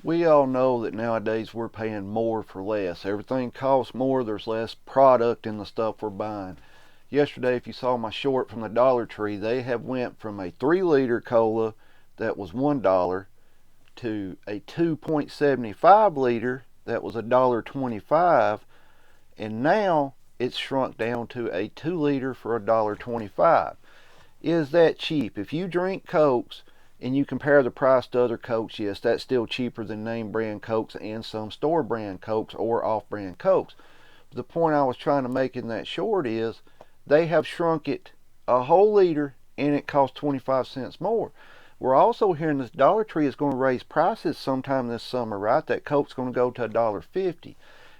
We all know that nowadays we're paying more for less. Everything costs more, there's less product in the stuff we're buying. Yesterday, if you saw my short from the Dollar Tree, they have went from a 3-liter cola that was $1 to a 2.75 liter that was $1.25, and now it's shrunk down to a 2-liter for $1.25. Is that cheap? If you drink Cokes and you compare the price to other Cokes, yes, that's still cheaper than name brand Cokes and some store brand Cokes or off brand Cokes. But the point I was trying to make in that short is they have shrunk it a whole liter and it costs 25 cents more. We're also hearing this Dollar Tree is going to raise prices sometime this summer, right? That Coke's going to go to $1.50.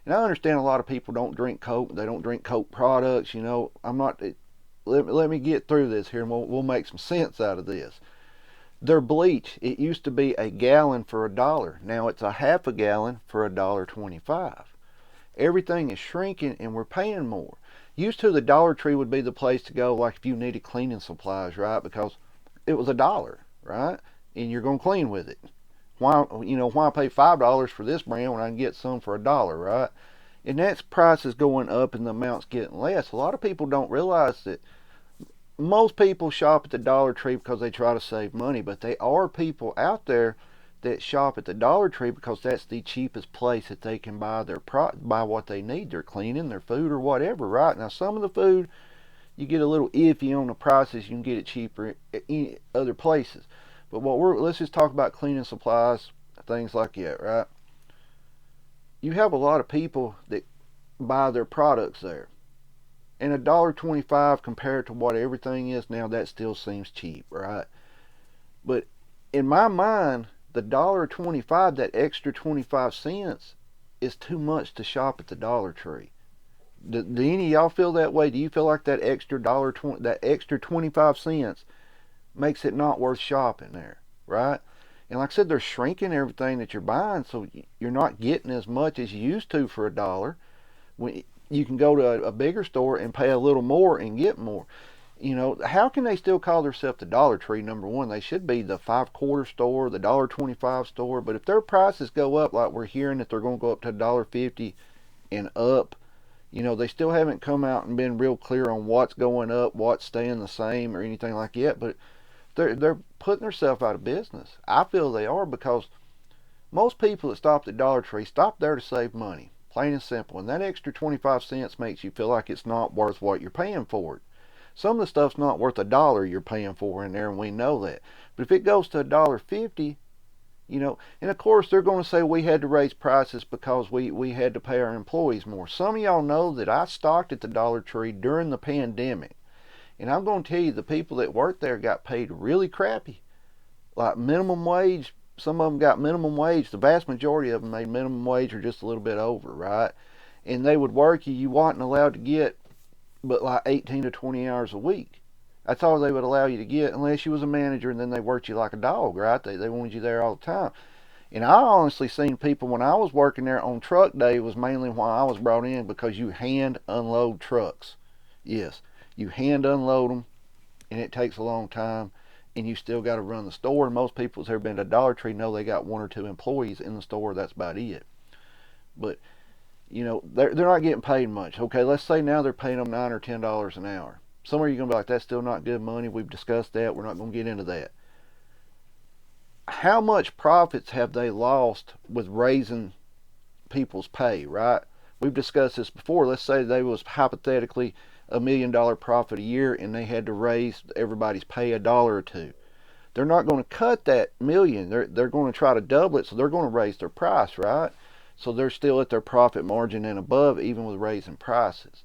And I understand a lot of people don't drink Coke. They don't drink Coke products. I'm not. Let me get through this here, and we'll make some sense out of this. Their bleach, it used to be a gallon for $1. Now it's a half a gallon for $1.25. Everything is shrinking, and we're paying more. Used to, the Dollar Tree would be the place to go, like if you needed cleaning supplies, right? Because it was $1, right? And you're gonna clean with it. Why pay $5 for this brand when I can get some for $1, right? And that's prices going up and the amounts getting less. A lot of people don't realize that most people shop at the Dollar Tree because they try to save money, but there are people out there that shop at the Dollar Tree because that's the cheapest place that they can buy what they need, their cleaning, their food, or whatever, right? Now, some of the food you get a little iffy on the prices. You can get it cheaper at other places. But let's just talk about cleaning supplies, things like that, right? You have a lot of people that buy their products there. And $1.25 compared to what everything is now, that still seems cheap, right? But in my mind, the $1.25, that extra 25 cents, is too much to shop at the Dollar Tree. Do any of y'all feel that way? Do you feel like that extra that extra 25 cents makes it not worth shopping there, right? And like I said, they're shrinking everything that you're buying, so you're not getting as much as you used to for $1. When you can go to a bigger store and pay a little more and get more. How can they still call themselves the Dollar Tree? Number one, they should be the 5 quarter store, the $1.25 store. But if their prices go up, like we're hearing that they're going to go up to $1.50 and up, they still haven't come out and been real clear on what's going up, what's staying the same, or anything like that. But they're putting themselves out of business. I feel they are, because most people that stop at the Dollar Tree stop there to save money, plain and simple. And that extra 25 cents makes you feel like it's not worth what you're paying for it. Some of the stuff's not worth $1 you're paying for in there, and we know that. But if it goes to $1.50, and of course they're going to say we had to raise prices because we had to pay our employees more. Some of y'all know that I stocked at the Dollar Tree during the pandemic. And I'm going to tell you, the people that worked there got paid really crappy. Like minimum wage, some of them got minimum wage. The vast majority of them made minimum wage or just a little bit over, right? And they would work you wasn't allowed to get but like 18 to 20 hours a week. That's all they would allow you to get unless you was a manager, and then they worked you like a dog, right? They wanted you there all the time. And I honestly seen people when I was working there on truck day, was mainly why I was brought in, because you hand unload trucks. Yes, you hand unload them, and it takes a long time, and you still got to run the store. And most people that's ever been to Dollar Tree know they got 1 or 2 employees in the store. That's about it. But they're not getting paid much. Okay, let's say now they're paying them $9 or $10 an hour. Somewhere you're gonna be like, that's still not good money. We've discussed that. We're not gonna get into that. How much profits have they lost with raising people's pay, right? We've discussed this before. Let's say they was hypothetically $1 million profit a year, and they had to raise everybody's pay $1 or $2. They're not going to cut that million. They're going to try to double it, so they're going to raise their price, right? So they're still at their profit margin and above, even with raising prices.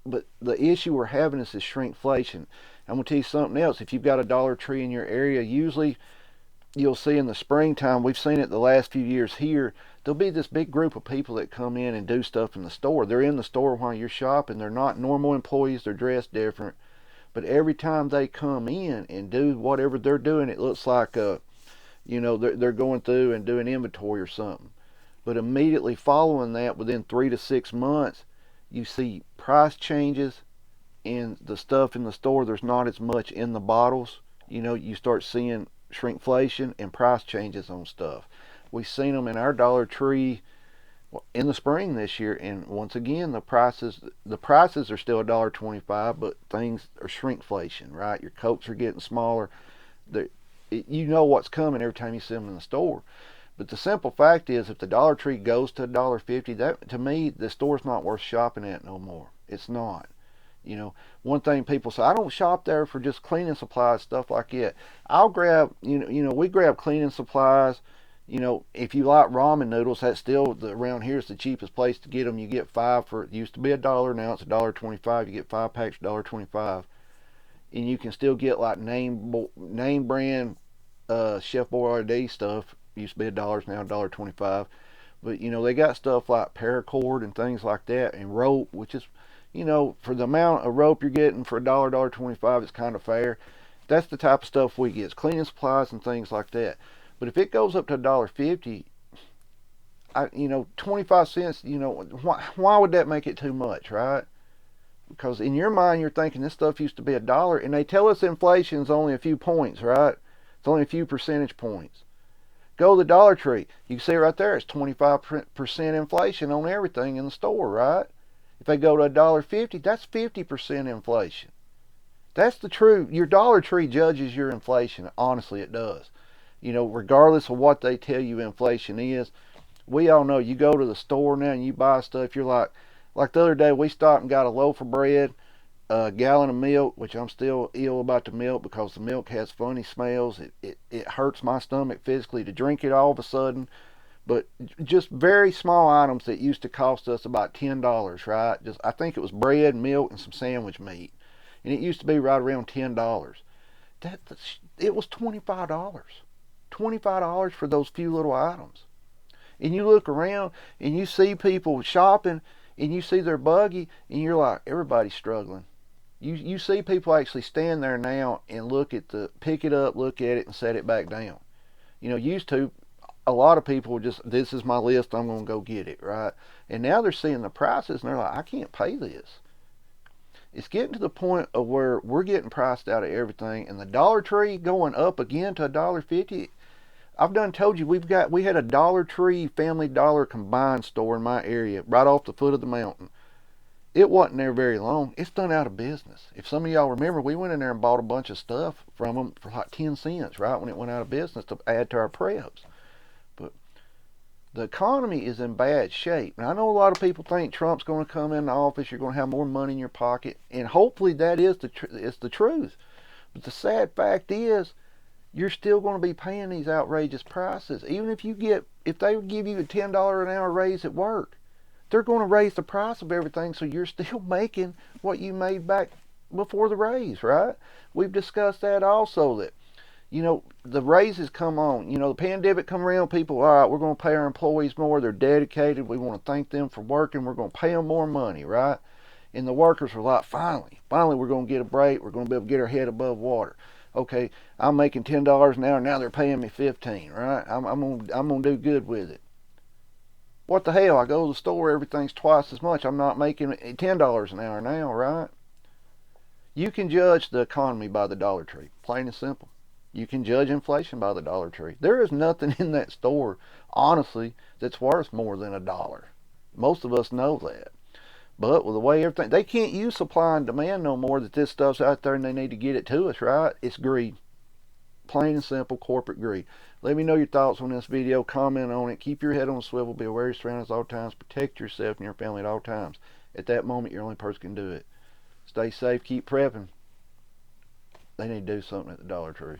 But the issue we're having is this shrinkflation. I'm going to tell you something else. If you've got a Dollar Tree in your area, usually you'll see in the springtime, we've seen it the last few years here, there'll be this big group of people that come in and do stuff in the store. They're in the store while you're shopping. They're not normal employees. They're dressed different. But every time they come in and do whatever they're doing, it looks like they're going through and doing inventory or something. But immediately following that, within 3 to 6 months, you see price changes in the stuff in the store. There's not as much in the bottles. You start seeing shrinkflation and price changes on stuff. We've seen them in our Dollar Tree in the spring this year, and once again the prices are still $1.25, but things are shrinkflation, right? Your Cokes are getting smaller. You know what's coming every time you see them in the store. But the simple fact is, if the Dollar Tree goes to $1.50, that to me the store's not worth shopping at no more. It's not. One thing people say, I don't shop there for just cleaning supplies, stuff like that. I'll grab, we grab cleaning supplies. If you like ramen noodles, that's still around here is the cheapest place to get them. You get 5 for, it used to be $1, now it's $1.25. You get 5 packs for $1.25, and you can still get like name brand Chef Boyardee stuff. Used to be $1, now $1.25. But they got stuff like paracord and things like that, and rope, which is, for the amount of rope you're getting for $1.25, it's kind of fair. That's the type of stuff we get. It's cleaning supplies and things like that. But if it goes up to $1.50, 25 cents, why would that make it too much, right? Because in your mind, you're thinking this stuff used to be $1, and they tell us inflation's only a few points, right? It's only a few percentage points. Go to the Dollar Tree. You can see right there, it's 25% inflation on everything in the store, right? If they go to $1.50, that's 50% inflation. That's the truth. Your Dollar Tree judges your inflation. Honestly, it does. Regardless of what they tell you inflation is, we all know you go to the store now and you buy stuff, you're like the other day we stopped and got a loaf of bread, a gallon of milk, which I'm still ill about the milk because the milk has funny smells. It hurts my stomach physically to drink it all of a sudden. But just very small items that used to cost us about $10, right? I think it was bread, milk, and some sandwich meat. And it used to be right around $10. It was $25. $25 for those few little items. And you look around and you see people shopping and you see their buggy and you're like, everybody's struggling. You see people actually stand there now and pick it up, look at it, and set it back down. Used to, a lot of people just, this is my list, I'm going to go get it, right? And now they're seeing the prices and they're like, I can't pay this. It's getting to the point of where we're getting priced out of everything, and the Dollar Tree going up again to $1.50. I've done told you we had a Dollar Tree Family Dollar combined store in my area right off the foot of the mountain. It wasn't there very long. It's done out of business. If some of y'all remember, we went in there and bought a bunch of stuff from them for like 10 cents, right, when it went out of business to add to our preps. But the economy is in bad shape. And I know a lot of people think Trump's going to come into office, you're going to have more money in your pocket, and hopefully that is the truth. But the sad fact is, you're still going to be paying these outrageous prices. Even if they give you a $10 an hour raise at work, they're going to raise the price of everything, so you're still making what you made back before the raise, right? We've discussed that also, that the raises come on. The pandemic come around, people, all right, we're going to pay our employees more. They're dedicated. We want to thank them for working. We're going to pay them more money, right? And the workers were like, finally, we're going to get a break. We're going to be able to get our head above water. Okay, I'm making $10 an hour. Now they're paying me $15, right? I'm gonna do good with it. What the hell? I go to the store, everything's twice as much. I'm not making $10 an hour now, right? You can judge the economy by the Dollar Tree, plain and simple. You can judge inflation by the Dollar Tree. There is nothing in that store, honestly, that's worth more than $1. Most of us know that. But with the way everything, they can't use supply and demand no more, that this stuff's out there and they need to get it to us, right? It's greed. Plain and simple corporate greed. Let me know your thoughts on this video. Comment on it. Keep your head on a swivel. Be aware of your surroundings at all times. Protect yourself and your family at all times. At that moment, you're the only person who can do it. Stay safe. Keep prepping. They need to do something at the Dollar Tree.